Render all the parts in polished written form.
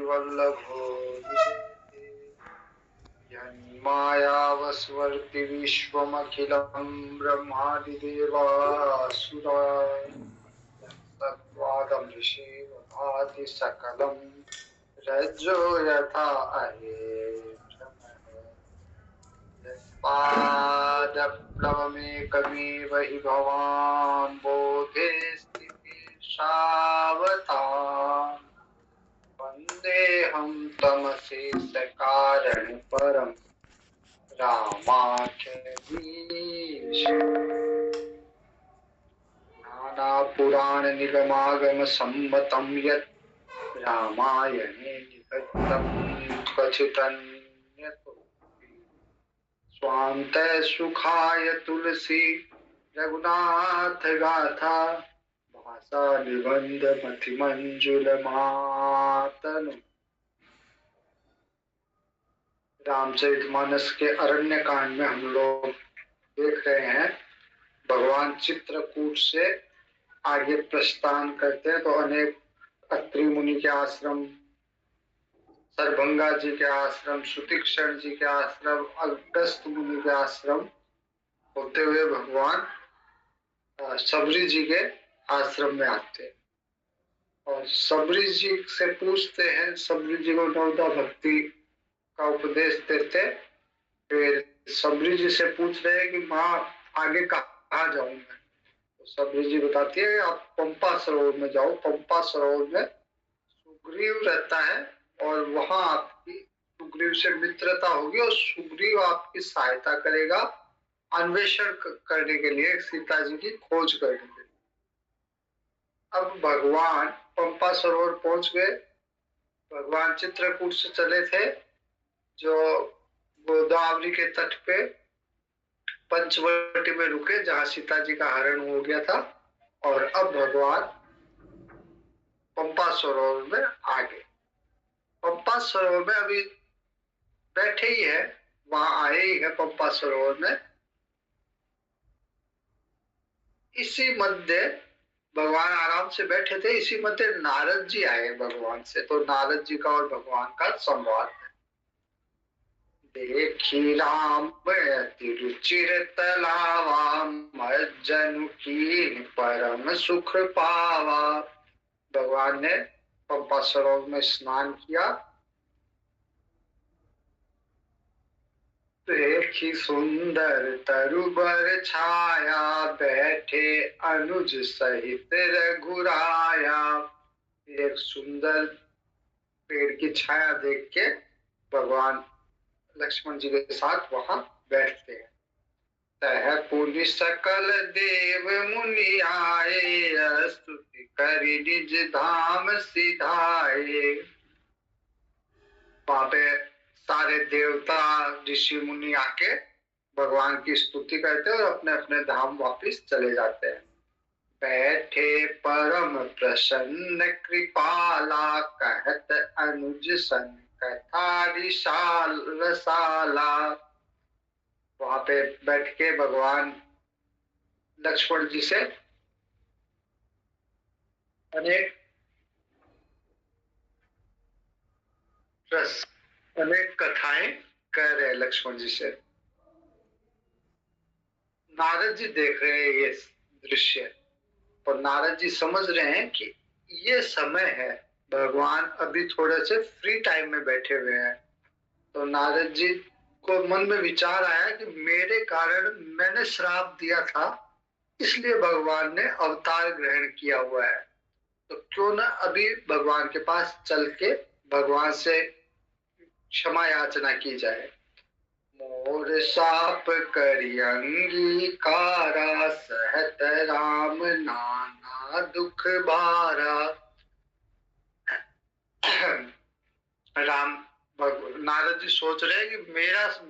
वल्लभो विजयते यन्मायावस्वर्ति विश्वमखिलं ब्रह्मादिदेवासुरा तत्त्वादं ऋषिव भाति सकलं रज्जो यथा पादप्लवमेकमेव हि भवान् बोधे स्थितिर्षावताम् वन्देऽहं तमशेषकारण परं रामाख्यमीशम् नानापुराणनिगमागमसम्मतं यत् रामायणे निबद्धं क्वचिदन्यतो स्वान्तः सुखाय तुलसी रघुनाथ गाथा भाषा निबंध मतिमंजुलमातनु। रामचरितमानस के अरण्य कांड में हम लोग देख रहे हैं भगवान चित्रकूट से आगे प्रस्थान करते हैं तो अनेक अत्रि मुनि के आश्रम, सरभंगा जी के आश्रम, सुतीक्षण जी के आश्रम, अगस्त्य मुनि के आश्रम होते हुए भगवान सबरी जी के आश्रम में आते हैं और सबरी जी से पूछते हैं, सबरी जी को नवदा भक्ति का उपदेश देते। फिर सबरी जी से पूछ रहे हैं कि माँ आगे कहाँ जाऊं मैं? तो सबरी जी बताती है आप पंपा सरोवर में जाओ। पंपा सरोवर में सुग्रीव रहता है और वहां आपकी सुग्रीव से मित्रता होगी और सुग्रीव आपकी सहायता करेगा अन्वेषण करने के लिए, सीता जी की खोज करने के लिए। अब भगवान पंपा सरोवर पहुंच गए। भगवान चित्रकूट से चले थे जो गोदावरी के तट पे पंचवटी में रुके जहां सीता जी का हरण हो गया था और अब भगवान पंपा सरोवर में आ गए। पंपा सरोवर में अभी बैठे ही है, वहां आए ही है पंपा सरोवर में। इसी मध्य भगवान आराम से बैठे थे, इसी मध्य नारद जी आए भगवान से। तो नारद जी का और भगवान का संवाद है। देखी राम रुचिर तलावा मज्जनु कीन परम सुख पावा। भगवान ने पंपा सरोवर में स्नान किया। देखी सुंदर तरुबर छाया बैठे अनुज सहित रघुराया। एक सुंदर पेड़ की छाया देख के भगवान लक्ष्मण जी के साथ वहां बैठते हैं। तह पुनि सकल देव मुनि आए स्तुति करि निज धाम सिधाए। वहां पे सारे देवता ऋषि मुनि आके भगवान की स्तुति करते हैं और अपने अपने धाम वापिस चले जाते हैं। बैठे परम प्रसन्न कृपाला कहत अनुज सन कथा रसाला। वहां पे बैठ के भगवान लक्ष्मण जी से अनेक कथाएं कह रहे हैं लक्ष्मण जी से। नारद जी देख रहे हैं ये दृश्य और नारद जी समझ रहे हैं कि ये समय है, भगवान अभी थोड़े से फ्री टाइम में बैठे हुए हैं। तो नारद जी को मन में विचार आया कि मेरे कारण मैंने श्राप दिया था, इसलिए भगवान ने अवतार ग्रहण किया हुआ है। तो क्यों न अभी भगवान के पास चल के भगवान से क्षमा याचना की जाए। मोर साप करि अंगीकारा सहत राम नाना दुख भारा। राम नारद जी सोच रहे हैं कि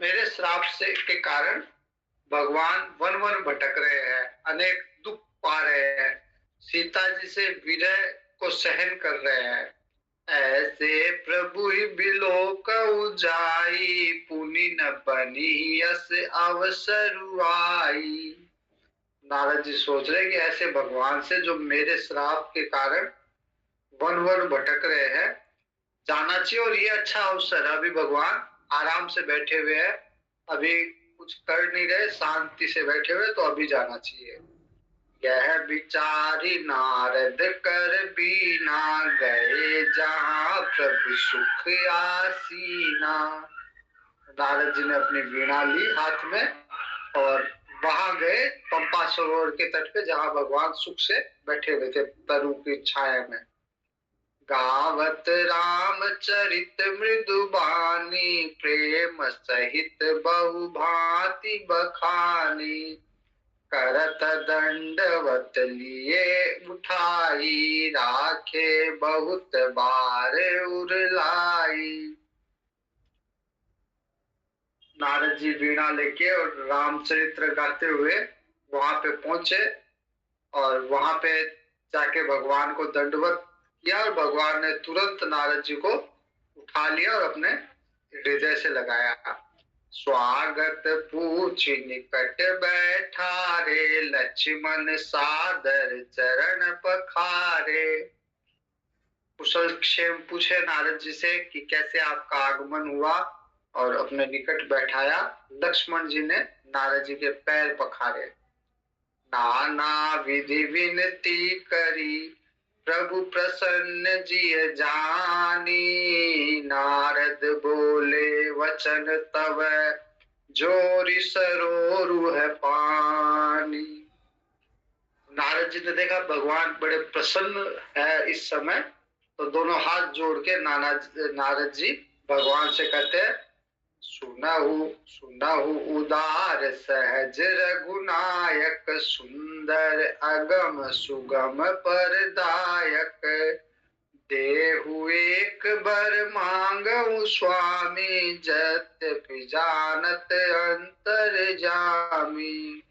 मेरे श्राप से के कारण भगवान वन वन भटक रहे हैं, अनेक दुख पा रहे हैं, सीता जी से विरह को सहन कर रहे हैं। ऐसे प्रभु ही बिलोक जाई पुनि न बनी यस अवसर आई। नारद जी सोच रहे कि ऐसे भगवान से जो मेरे श्राप के कारण वन वन भटक रहे हैं, जाना चाहिए। और ये अच्छा अवसर है, अभी भगवान आराम से बैठे हुए हैं, अभी कुछ कर नहीं रहे, शांति से बैठे हुए, तो अभी जाना चाहिए। यह विचारी नारद कर बीना, गए जहाँ प्रभु सुख आसीना। नारद जी ने अपनी वीणा ली हाथ में और वहां गए पंपा सरोवर के तट पे, जहाँ भगवान सुख से बैठे हुए थे तरु की छाया में। गावत रामचरित मृदुबानी, प्रेम सहित बहु भांति बखानी। करत दंडवत लिए उठाई, राखे बहुत बार उरलाई। नारद जी वीणा लेके और रामचरित्र गाते हुए वहां पे पहुंचे, और वहां पे जाके भगवान को दंडवत किया, और भगवान ने तुरंत नारद जी को उठा लिया और अपने हृदय से लगाया। स्वागत पूछ निकट बैठा रे, लक्ष्मण सादर चरण पखारे। कुशल क्षेम पूछे नारद जी से कि कैसे आपका आगमन हुआ, और अपने निकट बैठाया। लक्ष्मण जी ने नारद जी के पैर पखारे। नाना विधि विनती करी, प्रभु प्रसन्न जी जानी। नारद बोले वचन तब, जोरी सरोरु है पानी। नारद जी ने देखा भगवान बड़े प्रसन्न है इस समय, तो दोनों हाथ जोड़ के नारद जी भगवान से कहते हैं, सुनहु सुनहु उदार सहज रघुनायक, सुंदर अगम सुगम परदायक। देहु एक बर मांगऊ स्वामी, जद्यपि जानत अंतर जामी।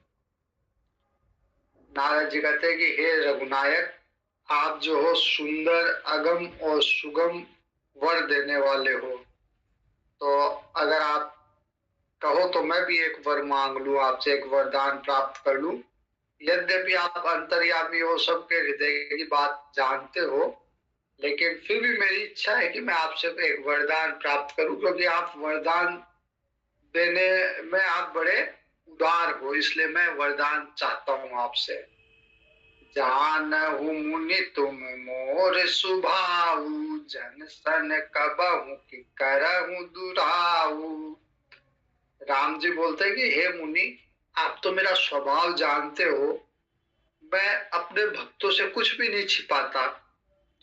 नारद जी कहते हैं कि हे रघुनायक, आप जो हो सुंदर अगम और सुगम वर देने वाले हो, तो अगर आप कहो तो मैं भी एक वर मांग लूं, आपसे एक वरदान प्राप्त कर लूं। यद्यपि आप अंतर्यामी हो, सबके हृदय की बात जानते हो, लेकिन फिर भी मेरी इच्छा है कि मैं आपसे एक वरदान प्राप्त करूं, क्योंकि आप वरदान देने में आप बड़े उदार हो, इसलिए मैं वरदान चाहता हूं आपसे। जानहु मुनि तुम मोर सुभाऊ, जन सन कबहु कि करहु दुराऊ। राम जी बोलते हैं कि हे मुनि, आप तो मेरा स्वभाव जानते हो, मैं अपने भक्तों से कुछ भी नहीं छिपाता,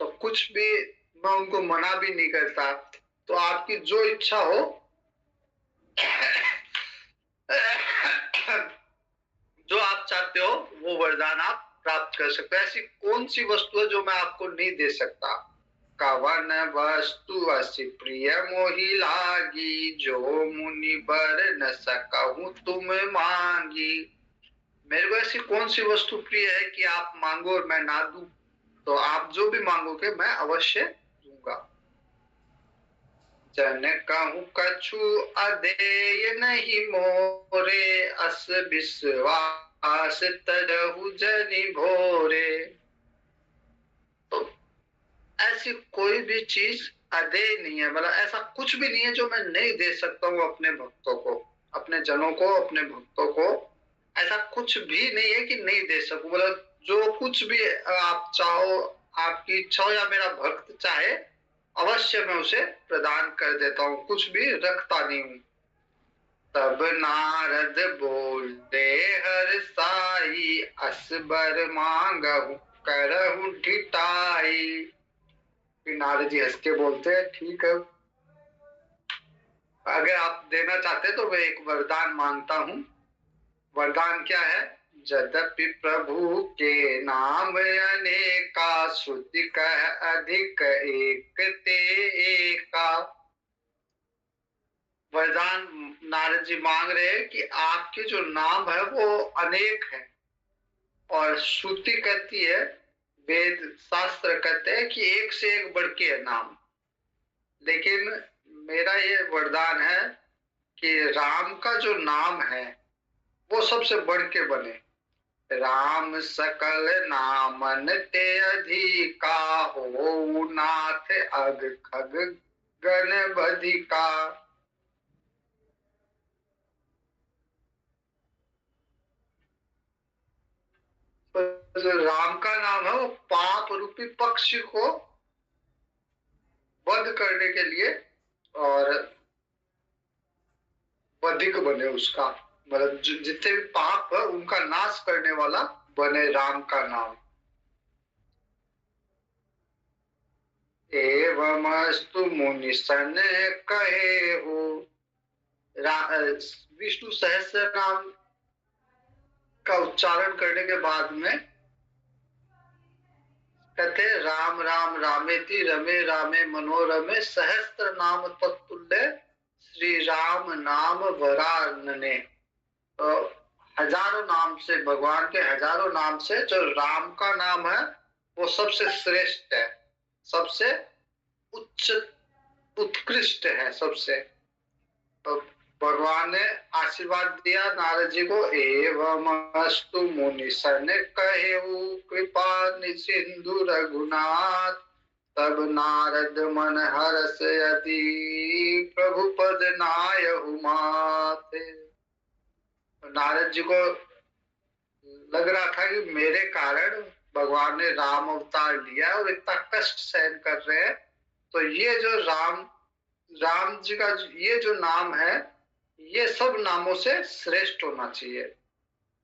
तो कुछ भी मैं उनको मना भी नहीं करता, तो आपकी जो इच्छा हो जो आप चाहते हो वो वरदान आप प्राप्त कर सकते हो। ऐसी कौन सी वस्तु है जो मैं आपको नहीं दे सकता। कवन वस्तु अति प्रिय मोहि लागी, जो मुनि बर न सकहु तुम मांगी। मेरे को ऐसी कौन सी वस्तु प्रिय है कि आप मांगो और मैं ना दूं, तो आप जो भी मांगोगे मैं अवश्य दूंगा। जन कहूं कछु अदेय नहीं मोरे, अस विश्वास तरहु जनि भोरे। तो ऐसी कोई भी चीज अदेय नहीं है, मतलब ऐसा कुछ भी नहीं है जो मैं नहीं दे सकता हूँ अपने भक्तों को, अपने जनों को, अपने भक्तों को। ऐसा कुछ भी नहीं है कि नहीं दे सकूं, मतलब जो कुछ भी आप चाहो, आपकी इच्छा हो या मेरा भक्त चाहे, अवश्य मैं उसे प्रदान कर देता हूँ, कुछ भी रखता नहीं हूँ। तब नारद बोले हर साई, असबर मांगहु करहु ढिठाई। नारद जी हंस के बोलते हैं, ठीक है, अगर आप देना चाहते तो मैं एक वरदान मांगता हूँ। वरदान क्या है। यद्यपि प्रभु के नाम अनेका, श्रुति कह अधिक एक ते एका। वरदान नारद जी मांग रहे हैं कि आपके जो नाम है वो अनेक है, और श्रुति कहती है, वेद शास्त्र कहते हैं कि एक से एक बढ़ के है नाम। लेकिन मेरा ये वरदान है कि राम का जो नाम है वो सबसे बढ़ के बने। राम सकल नामन ते अधिका, हो नाथ अग खग गण बधिका। तो जो राम का नाम है वो पाप रूपी पक्षी को वध करने के लिए और बधिक बने उसका, मतलब जितने भी पाप है उनका नाश करने वाला बने राम का नाम। एवमस्तु मुनि सन कहे हो। विष्णु सहस्त्र नाम का उच्चारण करने के बाद में कहते राम राम रामेति रमे रामे मनोरमे, सहस्त्र नाम तत्तुल्य श्री राम नाम वरानने। तो हजारों नाम से, भगवान के हजारों नाम से जो राम का नाम है वो सबसे श्रेष्ठ है, सबसे उच्च उत्कृष्ट है सबसे। तो भगवान ने आशीर्वाद दिया नारद जी को। एवं अस्तु मुनि सन कहेऊ कृपा सिंधु रघुनाथ, तब नारद मन हर्ष अति प्रभु पद नायहु माथे। नारद जी को लग रहा था कि मेरे कारण भगवान ने राम अवतार लिया और इतना कष्ट सहन कर रहे हैं, तो ये जो राम जी का ये जो नाम है ये सब नामों से श्रेष्ठ होना चाहिए।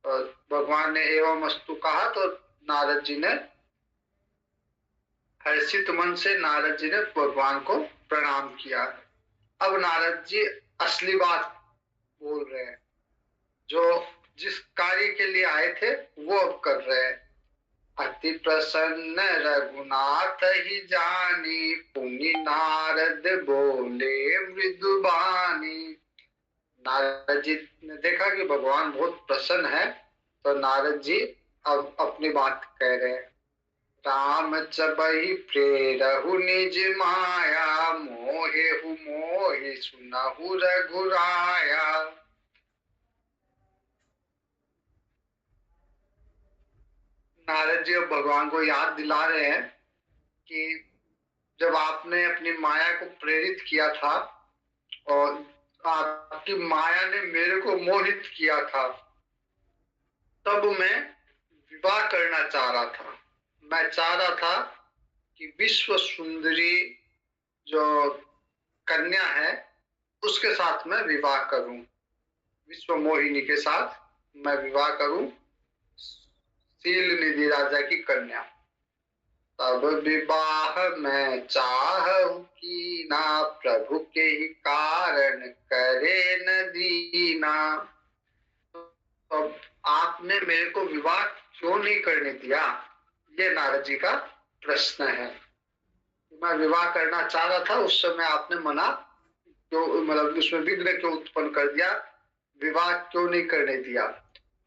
और भगवान ने एवं अस्तु कहा तो नारद जी ने हर्षित मन से नारद जी ने भगवान को प्रणाम किया। अब नारद जी असली बात बोल रहे हैं, जो जिस कार्य के लिए आए थे वो अब कर रहे हैं। अति प्रसन्न रघुनाथ ही जानी, पुनि नारद बोले मृदुबानी। नारद जी ने देखा कि भगवान बहुत प्रसन्न है, तो नारद जी अब अपनी बात कह रहे हैं। राम चबहि प्रेरहु निज माया, मोहेहु मोहि सुनहु रघुराया। नारद जी अब भगवान को याद दिला रहे हैं कि जब आपने अपनी माया को प्रेरित किया था और आपकी माया ने मेरे को मोहित किया था, तब मैं विवाह करना चाह रहा था। मैं चाह रहा था कि विश्व सुंदरी जो कन्या है उसके साथ मैं विवाह करूं, विश्व मोहिनी के साथ मैं विवाह करूं, शील निधि राजा की कन्या। तब विवाह में चाहूं की ना, प्रभु के ही कारण करे न दीना। तो आपने मेरे को विवाह क्यों नहीं करने दिया, ये नारद जी का प्रश्न है। मैं विवाह करना चाह रहा था, उस समय आपने मना क्यों, मतलब उसमें विघ्न क्यों उत्पन्न कर दिया, विवाह क्यों नहीं करने दिया।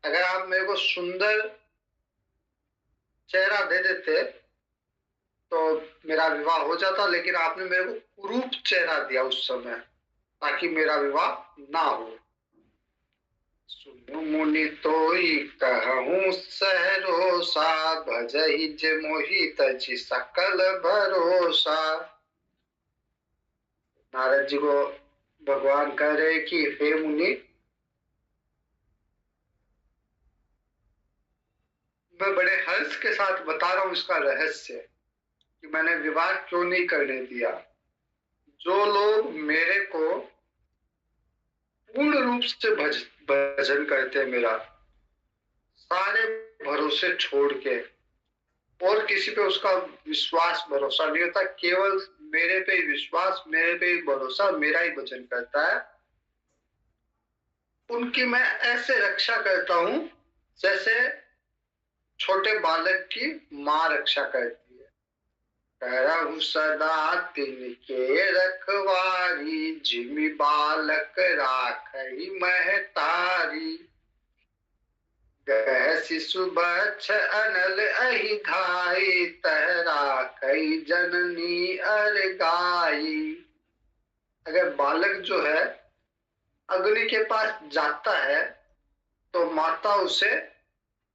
अगर आप मेरे को सुंदर चेहरा दे देते तो मेरा विवाह हो जाता, लेकिन आपने मेरे को कुरूप चेहरा दिया उस समय, ताकि मेरा विवाह ना हो। सुनो मुनि तोई कहूँ सहरोसा, भजहि जे मोहि तजि सकल भरोसा। नारद जी को भगवान कह रहे कि हे मुनि, मैं बड़े हर्ष के साथ बता रहा हूं इसका रहस्य कि मैंने विवाह क्यों नहीं करने दिया। जो लोग मेरे को पूर्ण रूप से भजन करते हैं, मेरा सारे भरोसे छोड़ के, और किसी पे उसका विश्वास भरोसा नहीं होता, केवल मेरे पे ही विश्वास, मेरे पे ही भरोसा, मेरा ही भजन करता है, उनकी मैं ऐसे रक्षा करता हूं जैसे छोटे बालक की माँ रक्षा करती है। करहु सदा तिनके रखवारी, जिमि बालक राखहि महतारी। गह शिशु बच्छ अनल अहि धाई, तह राखहि जननी अर गाई। अगर बालक जो है अग्नि के पास जाता है तो माता उसे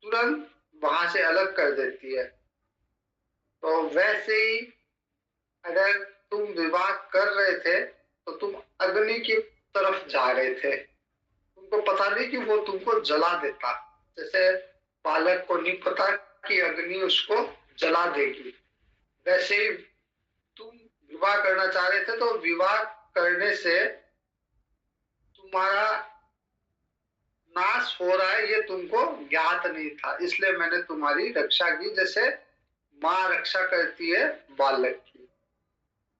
तुरंत वहां से अलग कर देती है। तो वैसे ही अगर तुम विवाह कर रहे थे तो तुम अग्नि की तरफ जा रहे थे, तुमको पता नहीं कि वो तुमको जला देता। जैसे बालक को नहीं पता कि अग्नि उसको जला देगी, वैसे ही तुम विवाह करना चाह रहे थे, तो विवाह करने से तुम्हारा नाश हो रहा है ये तुमको ज्ञात नहीं था, इसलिए मैंने तुम्हारी रक्षा की, जैसे माँ रक्षा करती है बालक की।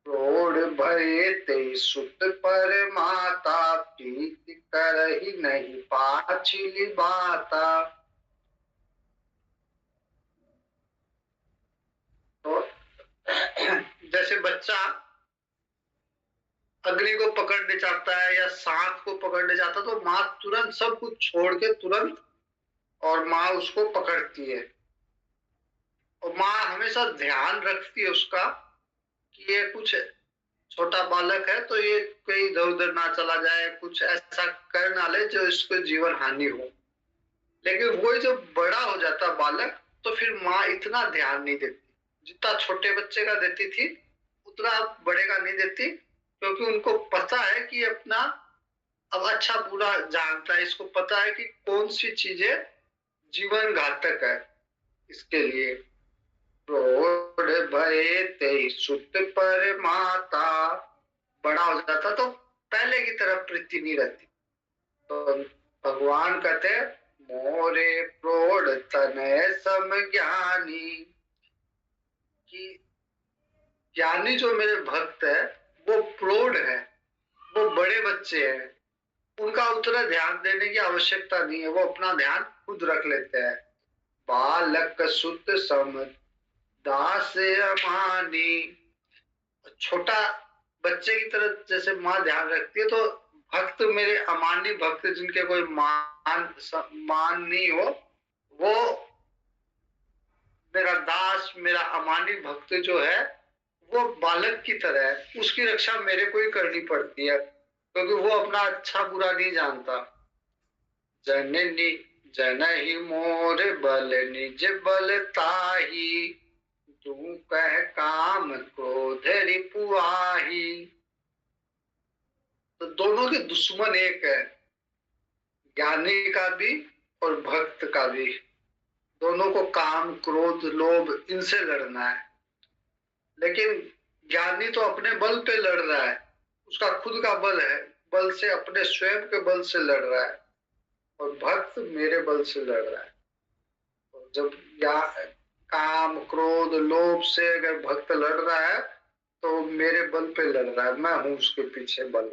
प्रौढ़ भये ते सुत पर माता, प्रीति करहि नहीं पाछिली बाता। तो जैसे बच्चा अग्नि को पकड़ने चाहता है या सांप को पकड़ने चाहता है, तो माँ तुरंत सब कुछ छोड़ के तुरंत और माँ उसको पकड़ती है। और माँ हमेशा ध्यान रखती है उसका कि ये कुछ छोटा बालक है, तो ये कहीं इधर उधर ना चला जाए, कुछ ऐसा कर ना ले जो इसको जीवन हानि हो। लेकिन वो जब बड़ा हो जाता बालक, तो फिर माँ इतना ध्यान नहीं देती, जितना छोटे बच्चे का देती थी उतना बड़े का नहीं देती, क्योंकि उनको पता है कि अपना अब अच्छा बुरा जानता है, इसको पता है कि कौन सी चीजें जीवन घातक है इसके लिए। प्रौढ़ भये ते सुत पर माता, बड़ा हो जाता तो पहले की तरफ प्रीति नहीं रहती। तो भगवान कहते मोरे प्रौढ़ तनय सम ज्ञानी, कि ज्ञानी जो मेरे भक्त है वो प्रौढ़ है, वो बड़े बच्चे हैं, उनका उतना ध्यान देने की आवश्यकता नहीं है, वो अपना ध्यान खुद रख लेते हैं। बालक सुत सम दास अमानी, छोटा बच्चे की तरह जैसे माँ ध्यान रखती है, तो भक्त मेरे अमानी भक्त जिनके कोई मान नहीं हो, वो मेरा दास मेरा अमानी भक्त जो है वो बालक की तरह है, उसकी रक्षा मेरे को ही करनी पड़ती है, क्योंकि वो अपना अच्छा बुरा नहीं जानता। जननी जन ही मोर बल निज बल ताही, तू कह काम क्रोध रिपुआही। तो दोनों के दुश्मन एक है, ज्ञानी का भी और भक्त का भी। दोनों को काम क्रोध लोभ इनसे लड़ना है, लेकिन ज्ञानी तो अपने बल पे लड़ रहा है, उसका खुद का बल है, बल से अपने स्वयं के बल से लड़ रहा है, और भक्त मेरे बल से लड़ रहा है। और जब या काम क्रोध लोभ से अगर भक्त लड़ रहा है तो मेरे बल पे लड़ रहा है, मैं हूं उसके पीछे बल।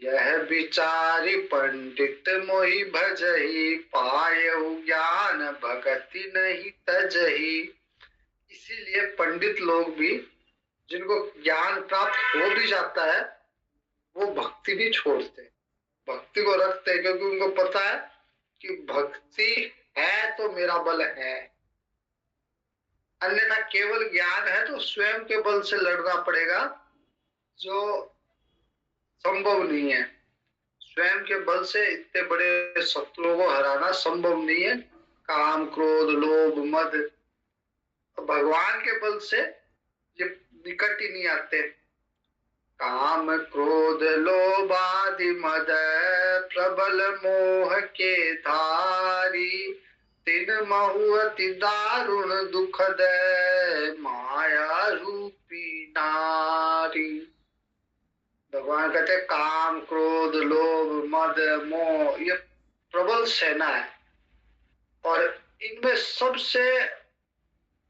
यह विचारी पंडित मोहि भजही, पायहु ज्ञान भगति नहीं तजही। इसीलिए पंडित लोग भी, जिनको ज्ञान प्राप्त हो भी जाता है, वो भक्ति भी छोड़ते, भक्ति को रखते हैं, क्योंकि उनको पता है कि भक्ति है तो मेरा बल है, अन्यथा केवल ज्ञान है तो स्वयं के बल से लड़ना पड़ेगा, जो संभव नहीं है। स्वयं के बल से इतने बड़े शत्रुओं को हराना संभव नहीं है, काम क्रोध लोभ मद, भगवान के बल से ये निकट ही नहीं आते। काम क्रोध लोभ आदि मद, प्रबल मोह के धारी, तिन महु अति दारुण दुखद, माया रूपी नारी। भगवान कहते काम क्रोध लोभ मद मोह ये प्रबल सेना है, और इनमें सबसे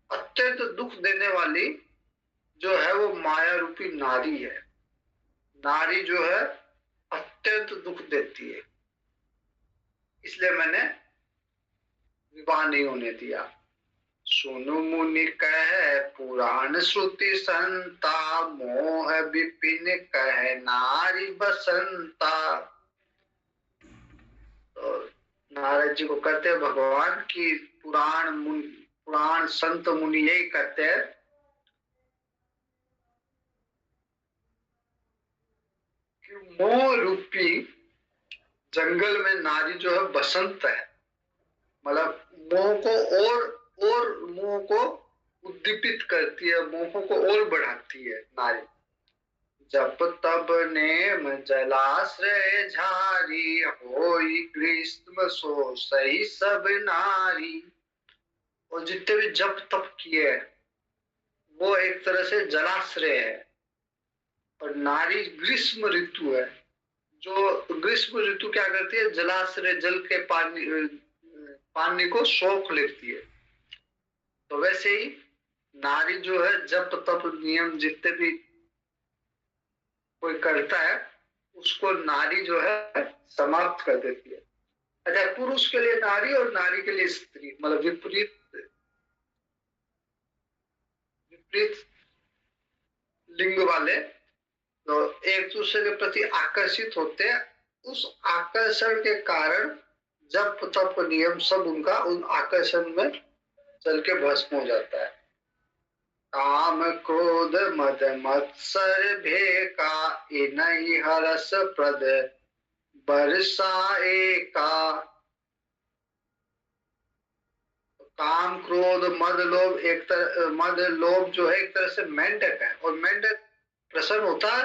अत्यंत दुख देने वाली जो है वो माया रूपी नारी है। नारी जो है अत्यंत दुख देती है, इसलिए मैंने विवाह नहीं होने दिया। सुनु मुनि कह पुराण श्रुति संता, मोह विपिन कह नारी बसंता। तो नारद जी को कहते हैं भगवान की पुराण संत मुनि यही कहते हैं कि मोह रूपी जंगल में नारी जो है बसंत है, मतलब मोह को और मोह को उद्दीपित करती है, मोह को और बढ़ाती है नारी। जप तप नेम जलाश्रय झारी, होई ग्रीष्म सो सही सब नारी। और जितने भी जप तप किए हैं वो एक तरह से जलाश्रय है, और नारी ग्रीष्म ऋतु है। जो ग्रीष्म ऋतु क्या करती है, जलाश्रय जल के पानी को सोख लेती है। तो वैसे ही नारी जो है जप तप नियम जितने भी कोई करता है उसको नारी जो है समाप्त कर देती है। अच्छा, पुरुष के लिए नारी और नारी के लिए स्त्री, मतलब विपरीत विपरीत लिंग वाले तो एक दूसरे के प्रति आकर्षित होते हैं। उस आकर्षण के कारण जप तप नियम सब उनका उन आकर्षण में चल के भस्म हो जाता है। काम क्रोध मद मत्सर भेका, इनहि हरस प्रद बरसाए का। काम क्रोध मद लोभ मद लोभ जो है एक तरह से मेंढक है, और मेंढक प्रसन्न होता है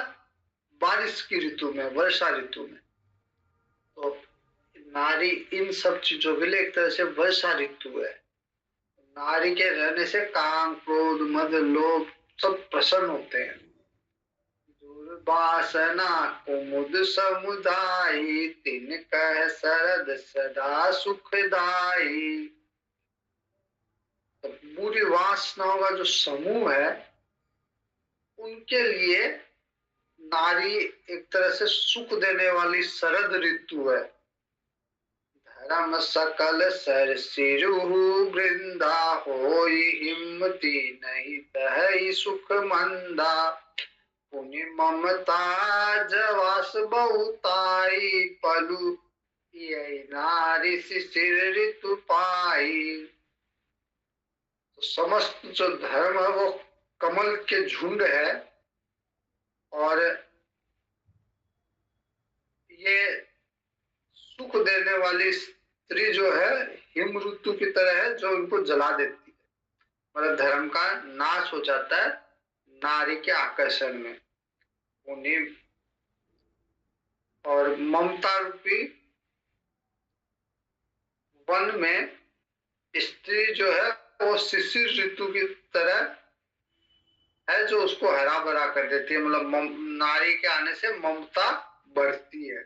बारिश की ऋतु में, वर्षा ऋतु में। तो नारी इन सब चीजों के लिए एक तरह से वर्षा ऋतु है। नारी के रहने से काम क्रोध मद लोभ सब प्रसन्न होते हैं। दुर्वासना कुमुद समुदायी, तिन कह शरद सदा सुखदाई। तो बुरी वासनाओं का जो समूह है उनके लिए नारी एक तरह से सुख देने वाली शरद ऋतु है। धर्म सकल सर सिरुहु वृंदा, होई हिम्मती नहीं तहई सुख मंदा। पुनि ममता जवास बहुताई, पलु यही नारी शिशिर ऋतु पाई। तो समस्त जो धर्म है वो कमल के झुंड है, और ये सुख देने वाली स्त्री जो है हिम ऋतु की तरह है जो उनको जला देती है। मतलब धर्म का नाश हो जाता है नारी के आकर्षण में। उन्हीं और ममता रूपी वन में स्त्री जो है वो शिशिर ऋतु की तरह है जो उसको हरा भरा कर देती है। मतलब नारी के आने से ममता बढ़ती है।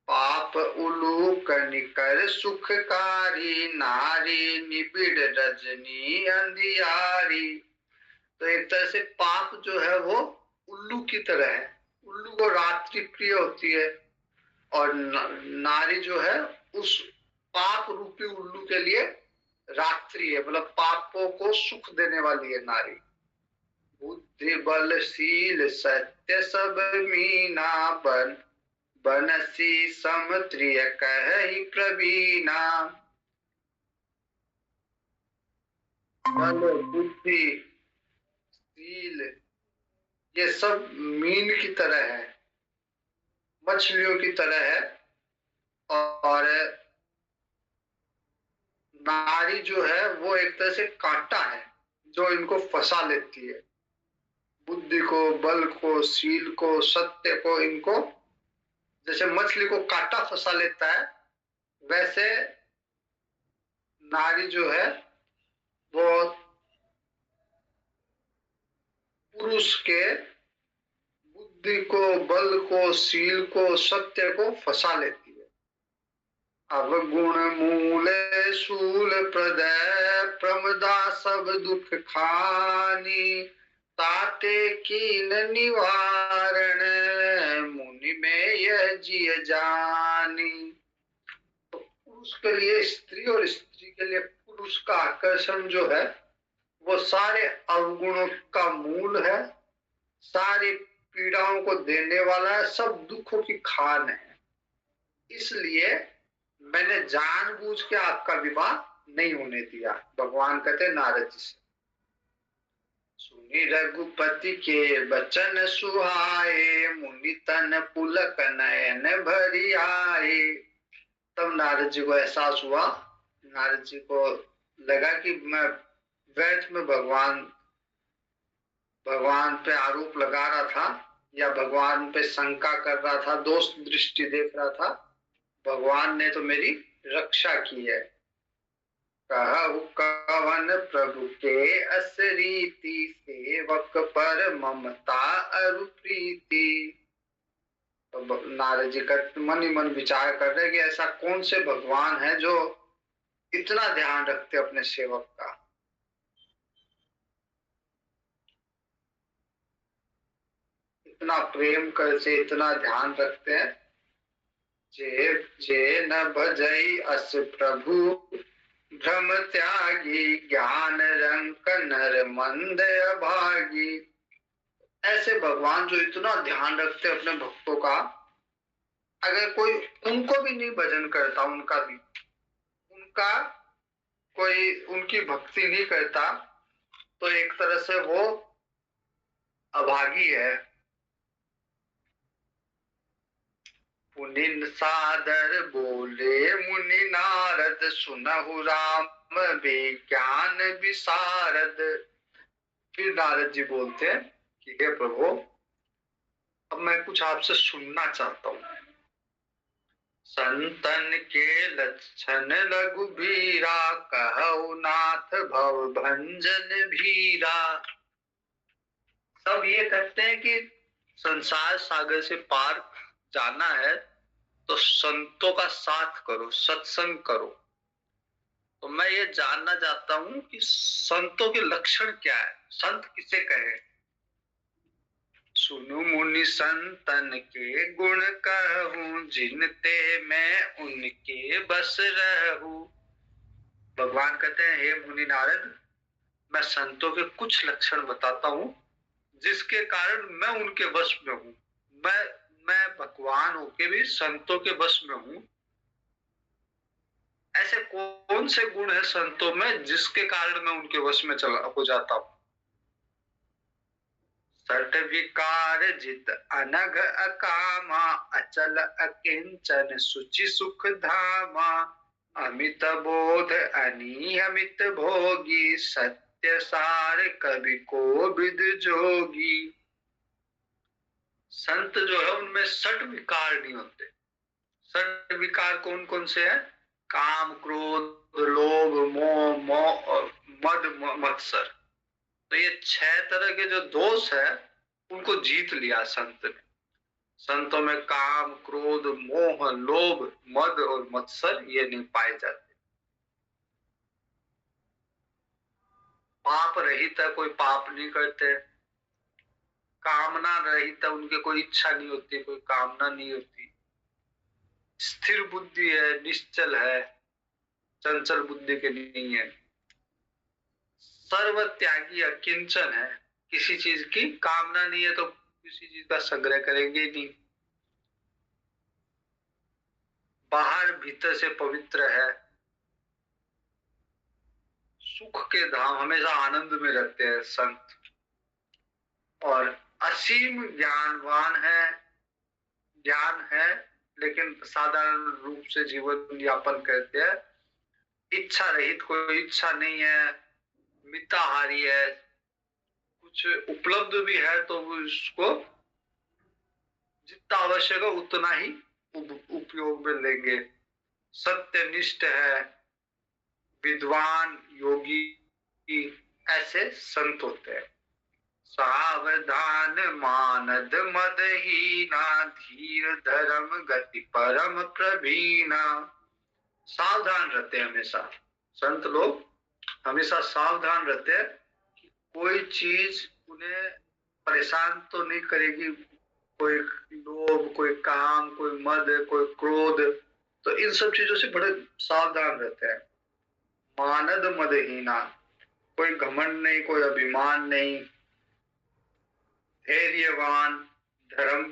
पाप उलूक निकर सुखकारी, नारी निबिड़ रजनी अंधियारी। तो एक तरह से पाप जो है वो उल्लू की तरह है। उल्लू को रात्रि प्रिय होती है, और नारी जो है उस पाप रूपी उल्लू के लिए रात्रि है। मतलब पापों को सुख देने वाली है नारी। बुद्धि बलशील सत्य सब मीना, बनसी समत्रिय कहि प्रवीणा। बल बुद्धि शील ये सब मीन की तरह है, मछलियों की तरह है, और नारी जो है वो एक तरह से कांटा है जो इनको फंसा लेती है। बुद्धि को, बल को, शील को, सत्य को, इनको जैसे मछली को कांटा फंसा लेता है वैसे नारी जो है वो पुरुष के बुद्धि को, बल को, शील को, सत्य को फंसा लेती है। अवगुण मूले शूल प्रदय, प्रमदा सब दुख खानी। ताते कीन निवारण, मुनि में यह जिय जानी। तो पुरुष के लिए स्त्री और स्त्री के लिए पुरुष का आकर्षण जो है वो सारे अवगुणों का मूल है, सारी पीड़ाओं को देने वाला है, सब दुखों की खान है। इसलिए मैंने जानबूझ के आपका विवाह नहीं होने दिया, भगवान कहते नारद जी से। सुनी रघुपति के वचन सुहाए, मुनि तन पुलक नयन भरी आए। तब नारद जी को एहसास हुआ नारद जी को लगा कि मैं व्यर्थ में भगवान पे आरोप लगा रहा था या भगवान पे शंका कर रहा था, दोष दृष्टि देख रहा था। भगवान ने तो मेरी रक्षा की है। कहु कवन प्रभु के अस रीति, सेवक पर ममता अरु प्रीति। तो नारद जी का मन ही मन विचार कर रहे कि ऐसा कौन से भगवान है जो इतना ध्यान रखते अपने सेवक का। इतना प्रेम करते, इतना ध्यान रखते हैं। जे जे न भजई अस प्रभु, भ्रम त्यागी, ज्ञान रंक नर मंद अभागी। ऐसे भगवान जो इतना ध्यान रखते अपने भक्तों का, अगर कोई उनको भी नहीं भजन करता, उनका कोई उनकी भक्ति नहीं करता, तो एक तरह से वो अभागी है। पुनिन सादर बोले मुनि नारद, सुनहु राम विज्ञान विशारद। फिर नारद जी बोलते हैं कि हे प्रभु, अब मैं कुछ आपसे सुनना चाहता हूँ। संतन के लक्षण रघुबीरा, कहु नाथ भव भंजन भीरा। सब ये कहते हैं कि संसार सागर से पार जाना है तो संतों का साथ करो, सत्संग करो। तो मैं ये जानना चाहता हूं कि संतों के लक्षण क्या है, संत किसे कहे। सुनु मुनि संतन के गुण कहूं, जिनते मैं उनके बस रहूं। भगवान कहते हैं हे मुनि नारद, मैं संतों के कुछ लक्षण बताता हूं जिसके कारण मैं उनके वश में हूं। मैं भगवान होके भी संतों के वश में हूं। ऐसे कौन से गुण है संतों में जिसके कारण मैं उनके वश में हो जाता हूं। सट विकार जित अनघ अकामा, अचल अकिंचन सुचि सुख धामा। अमित बोध अनियमित भोगी, सत्य सार कवि को विद जोगी। संत जो है उनमें सट विकार नहीं होते। सट विकार कौन कौन से हैं? काम, क्रोध, लोभ, मोह और मद मत्सर। तो ये 6 तरह के जो दोष है उनको जीत लिया संत ने। संतों में काम, क्रोध, मोह, लोभ, मद और मत्सर ये नहीं पाए जाते। पाप रहित है, कोई पाप नहीं करते। कामना रहित है, उनके कोई इच्छा नहीं होती, कोई कामना नहीं होती। स्थिर बुद्धि है, निश्चल है, चंचल बुद्धि के नहीं है। सर्व त्यागी अकिंचन है, किसी चीज की कामना नहीं है तो किसी चीज का संग्रह करेंगे ही नहीं। बाहर भीतर से पवित्र है। सुख के धाम, हमेशा आनंद में रहते हैं संत। और असीम ज्ञानवान है, ज्ञान है लेकिन साधारण रूप से जीवन यापन करते हैं। इच्छा रहित, कोई इच्छा नहीं है, मिताहारी है। कुछ उपलब्ध भी है तो उसको जितना आवश्यक है उतना ही उपयोग में लेंगे। सत्यनिष्ठ है, विद्वान, योगी, ऐसे संत होते हैं। सावधान मानद मदहीना, धीर धर्म गति परम प्रवीणा। सावधान रहते हैं हमेशा। संत लोग हमेशा सावधान रहते हैं कि कोई चीज उन्हें परेशान तो नहीं करेगी। कोई लोभ, कोई काम, कोई मद, कोई क्रोध, तो इन सब चीजों से बड़े सावधान रहते हैं। मानद मदहीना, कोई घमंड नहीं, कोई अभिमान नहीं। धैर्यवान, धर्म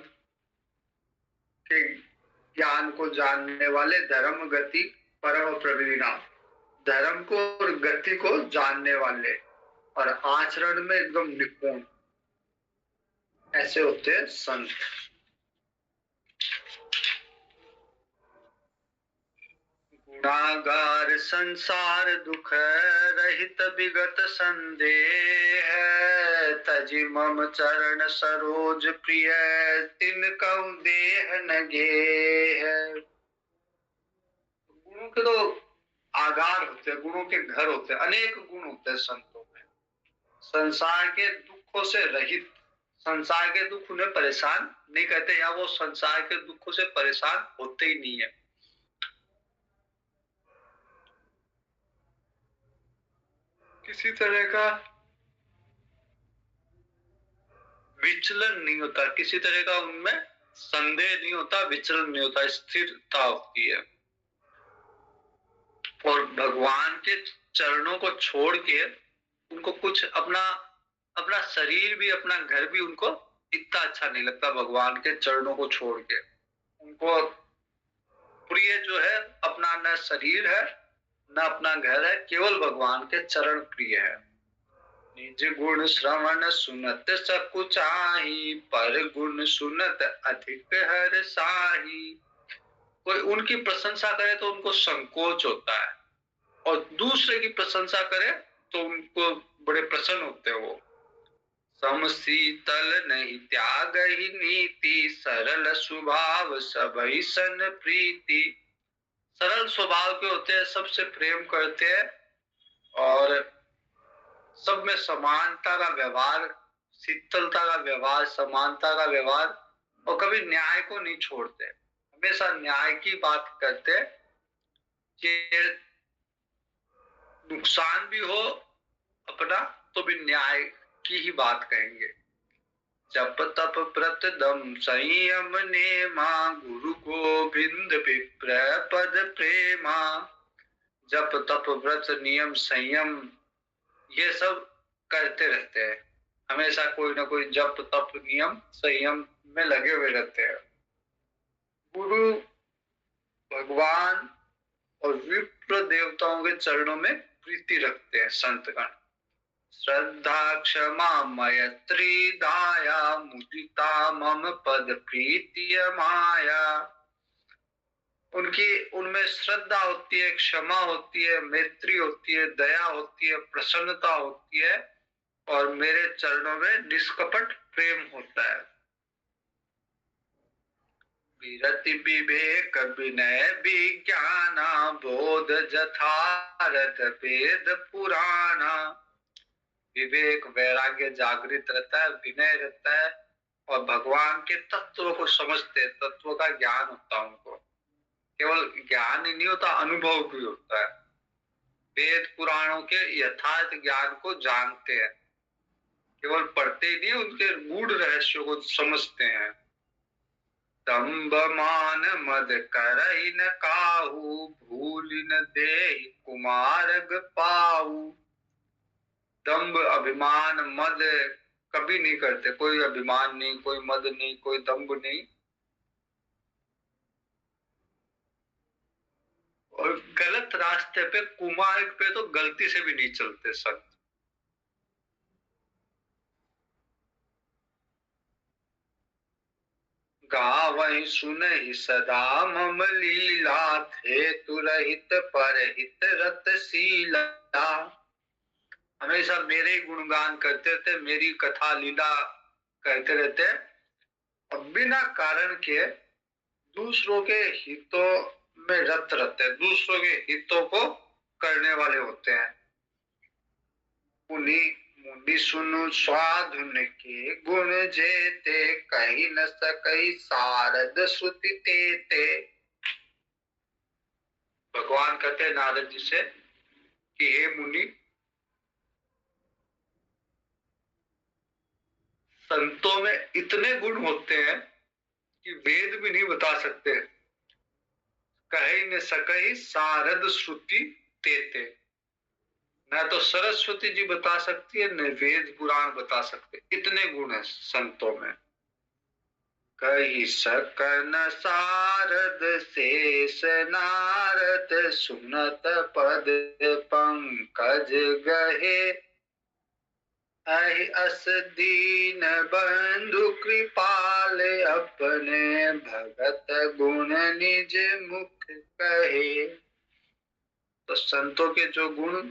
के ज्ञान को जानने वाले, धर्म गति परम प्रवीणा, धर्म को और गति को जानने वाले और आचरण में एकदम निपुण, ऐसे होते हैं संत। गुणागार संसार दुख रहित विगत संदेह, तजि मम चरण सरोज प्रिय तिन कहूँ देह न गेह। गुणों के तो आगार होते हैं, गुणों के घर होते हैं, अनेक गुण होते हैं संतों में। संसार के दुखों से रहित, संसार के दुख उन्हें परेशान नहीं करते, या वो संसार के दुखों से परेशान होते ही नहीं है। किसी तरह का विचलन नहीं होता, किसी तरह का उनमें संदेह नहीं होता, विचलन नहीं होता, स्थिरता होती है। और भगवान के चरणों को छोड़ के उनको कुछ अपना अपना शरीर भी, अपना घर भी उनको इतना अच्छा नहीं लगता। भगवान के चरणों को छोड़ के उनको प्रिय जो है अपना न शरीर है न अपना घर है, केवल भगवान के चरण प्रिय है। निज गुण श्रवण सुनत सकुचाही, पर गुण सुनत अधिक हर साही। कोई उनकी प्रशंसा करे तो उनको संकोच होता है, और दूसरे की प्रशंसा करे तो उनको बड़े प्रसन्न होते हैं। वो सम शीतल नहीं त्याग ही नीति, सरल स्वभाव सबई सन प्रीति। सरल स्वभाव के होते हैं, सबसे प्रेम करते हैं, और सब में समानता का व्यवहार, शीतलता का व्यवहार, समानता का व्यवहार, और कभी न्याय को नहीं छोड़ते, हमेशा न्याय की बात करते कि नुकसान भी हो अपना तो भी न्याय की ही बात कहेंगे। जप तप व्रत दम संयम नेमा, गुरु गोविंद विप्र पद प्रेमा। जप तप व्रत नियम संयम ये सब करते रहते हैं, हमेशा कोई ना कोई जप तप नियम संयम में लगे हुए रहते हैं। गुरु भगवान और विप्र देवताओं के चरणों में प्रीति रखते हैं संतगण। श्रद्धा क्षमा मैत्री दाया, मुदिता मम पद प्रीति माया। उनकी उनमें श्रद्धा होती है, क्षमा होती है, मैत्री होती है, दया होती है, प्रसन्नता होती है, और मेरे चरणों में निष्कपट प्रेम होता है। विरति विवेक विनय विज्ञाना, बोध जथारथ वेद पुराना। विवेक वैराग्य जागृत रहता है, विनय रहता है, और भगवान के तत्वों को समझते हैं, तत्वों का ज्ञान होता है उनको। केवल ज्ञान ही नहीं होता, अनुभव भी होता है। वेद पुराणों के यथार्थ ज्ञान को जानते हैं, केवल पढ़ते ही नहीं, उनके गूढ़ रहस्यों को समझते हैं। दंभ मान मद करई न काहू, भूल न देहि कुमारग पाऊ। दंभ अभिमान मद कभी नहीं करते, कोई अभिमान नहीं, कोई मद नहीं, कोई दंभ नहीं, और गलत रास्ते पे, कुमार्ग पे तो गलती से भी नहीं चलते संत। गावहि सुनहि सदा मम लीला, हेतु रहित परहित रतशीला। हमेशा मेरे ही गुणगान करते थे, मेरी कथा लीला करते रहते, और बिना कारण के दूसरों के हितों में रत रहते हैं, दूसरों के हितों को करने वाले होते हैं। उन्हीं मुनि सुनु स्वाधुन के गुण जेते, कही न सकई सारद श्रुति तेते। भगवान कहते हैं नारद जी से कि हे मुनि, संतों में इतने गुण होते हैं कि वेद भी नहीं बता सकते। कही न सकई सारद श्रुति तेते, न तो सरस्वती जी बता सकती है, न वेद पुराण बता सकते, इतने गुण है संतों में। कही सकन सारद शेष नारद, सुनत पद पंकज गहे। अहि अस दीन बंधु कृपाल, अपने भगत गुण निज मुख कहे। तो संतों के जो गुण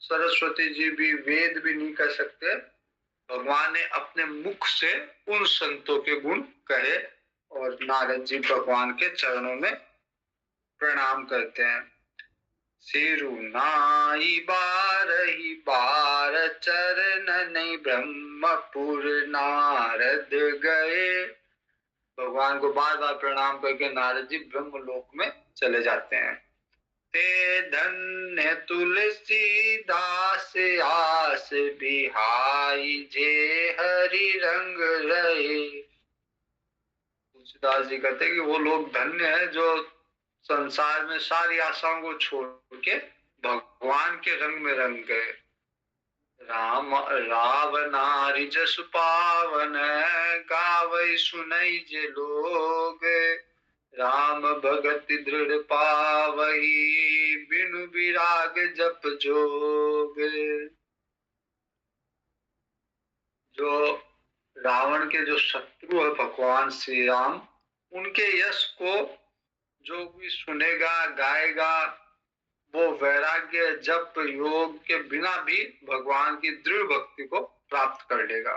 सरस्वती जी भी वेद भी नहीं कह सकते, भगवान ने अपने मुख से उन संतों के गुण कहे और नारद जी भगवान के चरणों में प्रणाम करते हैं। सिरुनाई बारही बार चरण ब्रह्मपुर नारद गए। भगवान को बार बार प्रणाम करके नारद जी ब्रह्मलोक में चले जाते हैं। ते धन्य तुलसी दास आस बिहाई जे हरि रंग रहे। तुलसीदास जी कहते हैं कि वो लोग धन्य है जो संसार में सारी आशाओं को छोड़ के भगवान के रंग में रंग गए। राम रावनारि जस पावन गावै सुनई जे लोग। राम भगत दृढ़ पावही बिनु विराग जप जोग। जो रावण के जो शत्रु है भगवान श्री राम, उनके यश को जो भी सुनेगा गाएगा वो वैराग्य जप योग के बिना भी भगवान की दृढ़ भक्ति को प्राप्त कर लेगा।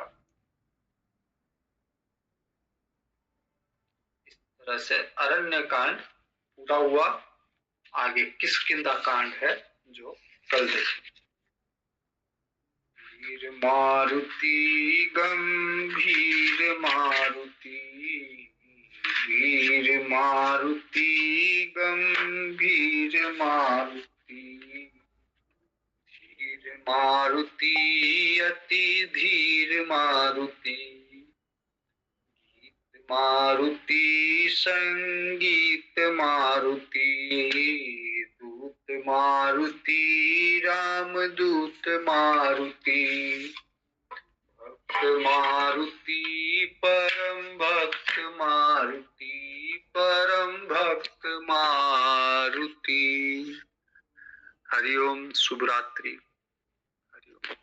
इस तरह से अरण्य कांड पूरा हुआ। आगे किष्किंधा कांड है जो कल देखेंगे। वीर मारुति गंभीर मारुति, वीर मारुति गंभीर मारुति, धीर मारुति अति धीर मारुति, गीत मारुति संगीत मारुति, दूत मारुति राम दूत मारुति, भक्त मारुति परम भक्त मारुति, परम भक्त मारुति। हरिओम, शुभ रात्रि। हरिओम।